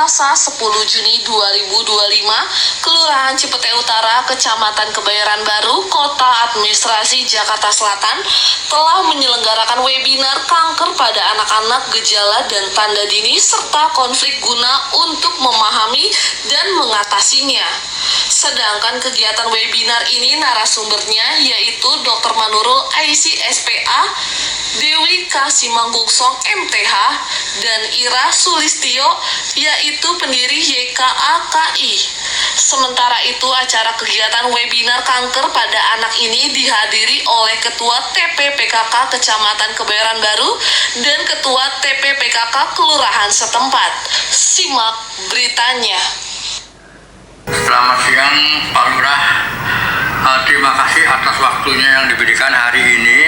Selasa 10 Juni 2025, Kelurahan Cipete Utara, Kecamatan Kebayoran Baru, Kota Administrasi Jakarta Selatan telah menyelenggarakan webinar kanker pada anak-anak, gejala dan tanda dini serta konflik guna untuk memahami dan mengatasinya. Sedangkan kegiatan webinar ini narasumbernya yaitu Dr. Manurul Aisy SPA, Dewi Kasimangkungsong MTH, dan Ira Sulistyo yaitu pendiri YKAKI. Sementara itu, acara kegiatan webinar kanker pada anak ini dihadiri oleh Ketua TPPKK Kecamatan Kebayoran Baru dan Ketua TPPKK Kelurahan setempat. Simak beritanya. Selamat siang Pak Lurah, terima kasih atas waktunya yang diberikan hari ini.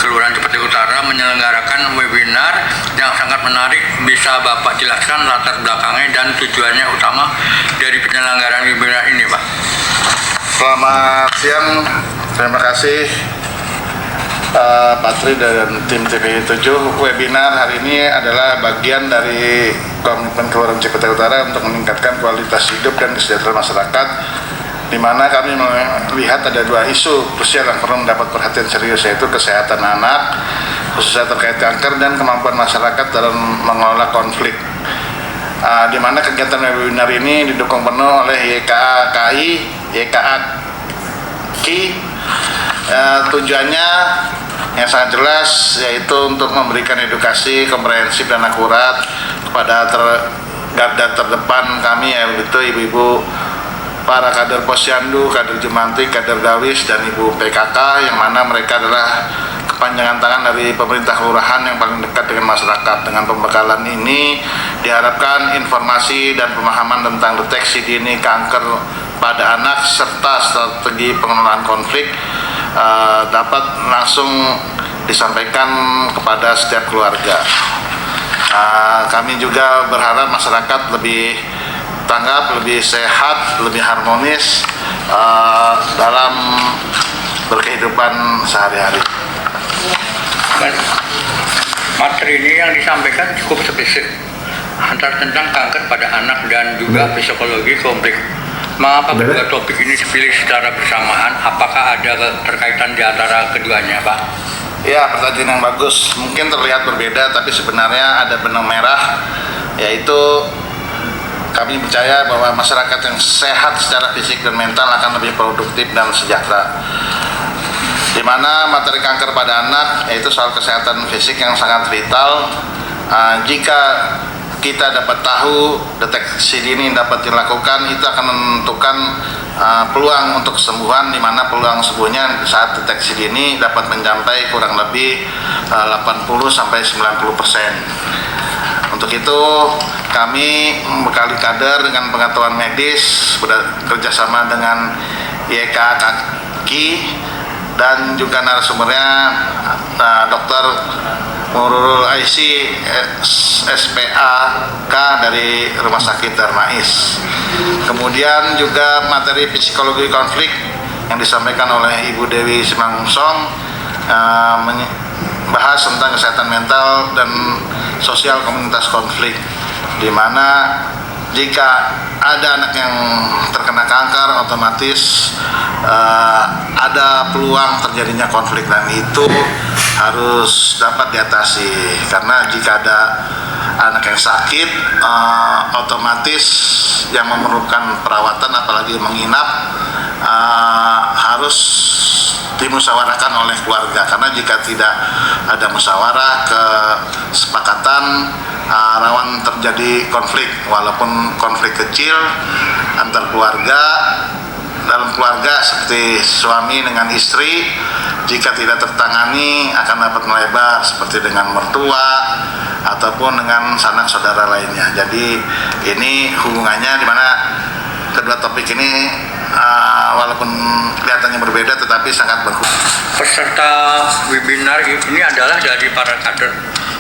Kelurahan Cipete Utara menyelenggarakan webinar yang sangat menarik. Bisa Bapak jelaskan latar belakangnya dan tujuannya utama dari penyelenggaraan webinar ini, Pak? Selamat siang, terima kasih Pak Tri dan tim TV7. Webinar hari ini adalah bagian dari komitmen Kelurahan Cipete Utara untuk meningkatkan kualitas hidup dan kesejahteraan masyarakat, di mana kami melihat ada dua isu krusial yang perlu mendapat perhatian serius, yaitu kesehatan anak, khususnya terkait kanker, dan kemampuan masyarakat dalam mengelola konflik. Di mana kegiatan webinar ini didukung penuh oleh YKAKI. Tujuannya yang sangat jelas, yaitu untuk memberikan edukasi komprehensif dan akurat kepada garda terdepan kami, yaitu ibu-ibu para kader posyandu, kader jumantik, kader gawis, dan ibu PKK, yang mana mereka adalah kepanjangan tangan dari pemerintah kelurahan yang paling dekat dengan masyarakat. Dengan pembekalan ini diharapkan informasi dan pemahaman tentang deteksi dini kanker pada anak serta strategi pengelolaan konflik dapat langsung disampaikan kepada setiap keluarga. Kami juga berharap masyarakat lebih tanggap, lebih sehat, lebih harmonis dalam berkehidupan sehari-hari. Materi ini yang disampaikan cukup spesifik, antara tentang kanker pada anak dan juga psikologi konflik. Mengapa kedua topik ini dipilih secara bersamaan? Apakah ada keterkaitan di antara keduanya, Pak? Ya, pertanyaan yang bagus. Mungkin terlihat berbeda, tapi sebenarnya ada benang merah, yaitu kami percaya bahwa masyarakat yang sehat secara fisik dan mental akan lebih produktif dan sejahtera. Di mana materi kanker pada anak yaitu soal kesehatan fisik yang sangat vital. Jika kita dapat tahu deteksi dini dapat dilakukan, itu akan menentukan peluang untuk kesembuhan, di mana peluang sembuhnya saat deteksi dini dapat mencapai kurang lebih 80-90%. Untuk itu kami membekali kader dengan pengetahuan medis, bekerjasama dengan YKAKI dan juga narasumbernya Dr. Manurul Aisy SPAK dari Rumah Sakit Darmais. Kemudian juga materi psikologi konflik yang disampaikan oleh Ibu Dewi Kasimangkungsong membahas tentang kesehatan mental dan sosial komunitas konflik, di mana jika ada anak yang terkena kanker, otomatis ada peluang terjadinya konflik, dan itu harus dapat diatasi. Karena jika ada anak yang sakit, otomatis yang memerlukan perawatan, apalagi menginap, harus dimusyawarahkan oleh keluarga. Karena jika tidak ada musyawarah, kesepakatan, rawan terjadi konflik, walaupun konflik kecil antar keluarga, dalam keluarga seperti suami dengan istri, jika tidak tertangani akan dapat melebar seperti dengan mertua ataupun dengan sanak saudara lainnya. Jadi ini hubungannya, di mana kedua topik ini walaupun kelihatannya berbeda tetapi sangat berhubungan. Peserta webinar ini adalah dari para kader.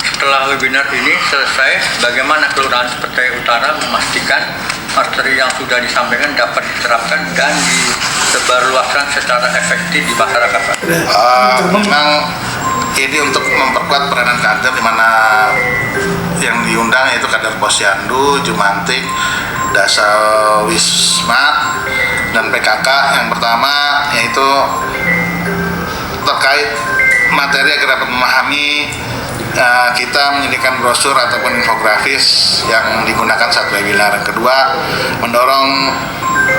Setelah webinar ini selesai, bagaimana Kelurahan Cipete Utara memastikan materi yang sudah disampaikan dapat diterapkan dan disebarluaskan secara efektif di masyarakat? Memang ini untuk memperkuat peranan kader, di mana yang diundang yaitu kader Posyandu, Jumantik, Dasawisma, dan PKK. Yang pertama yaitu terkait materi agar dapat memahami, kita menyediakan brosur ataupun infografis yang digunakan saat webinar. Yang kedua, mendorong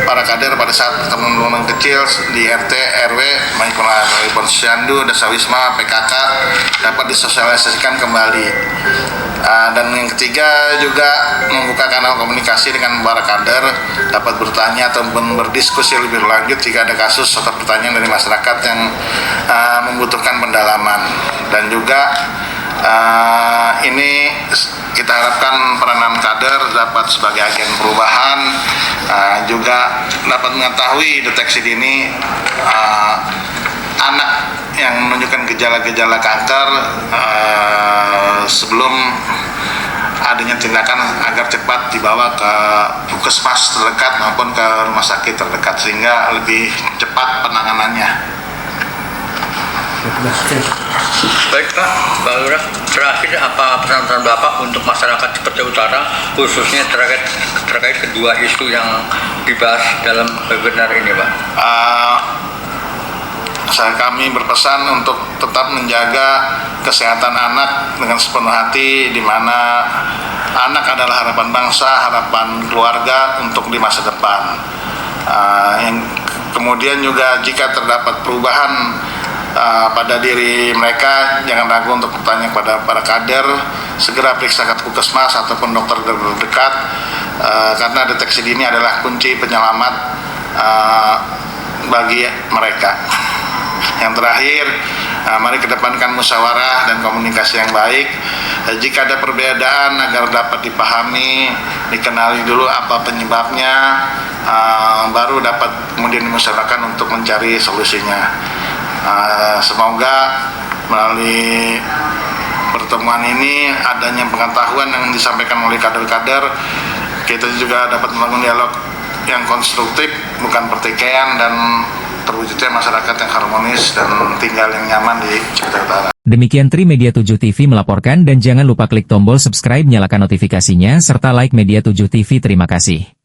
para kader pada saat teman-teman kecil di RT, RW, maupun Posyandu, Dasawisma, PKK dapat disosialisasikan kembali. Dan yang ketiga juga membuka kanal komunikasi dengan para kader, dapat bertanya ataupun berdiskusi lebih lanjut jika ada kasus atau pertanyaan dari masyarakat yang membutuhkan pendalaman. Dan juga ini kita harapkan peranan kader dapat sebagai agen perubahan, juga dapat mengetahui deteksi dini anak yang menunjukkan gejala-gejala kanker sebelum adanya tindakan agar cepat dibawa ke puskesmas terdekat maupun ke rumah sakit terdekat sehingga lebih cepat penanganannya. Baik Pak Lurah, terakhir apa pesan-pesan Bapak untuk masyarakat Cipete Utara khususnya terkait kedua isu yang dibahas dalam webinar ini, Pak? Kami berpesan untuk tetap menjaga kesehatan anak dengan sepenuh hati, di mana anak adalah harapan bangsa, harapan keluarga untuk di masa depan. Kemudian juga jika terdapat perubahan pada diri mereka, jangan ragu untuk bertanya kepada para kader, segera periksa ke puskesmas ataupun dokter terdekat, karena deteksi dini adalah kunci penyelamat bagi mereka. Yang terakhir, mari kedepankan musyawarah dan komunikasi yang baik. Jika ada perbedaan agar dapat dipahami, dikenali dulu apa penyebabnya, baru dapat kemudian dimusyawarahkan untuk mencari solusinya. Semoga melalui pertemuan ini adanya pengetahuan yang disampaikan oleh kader-kader, kita juga dapat membangun dialog yang konstruktif, bukan pertikaian, dan terwujudnya masyarakat yang harmonis dan tinggal yang nyaman di Cipete Utara. Demikian Trimedia 7 TV melaporkan, dan jangan lupa klik tombol subscribe, nyalakan notifikasinya, serta like Media 7 TV. Terima kasih.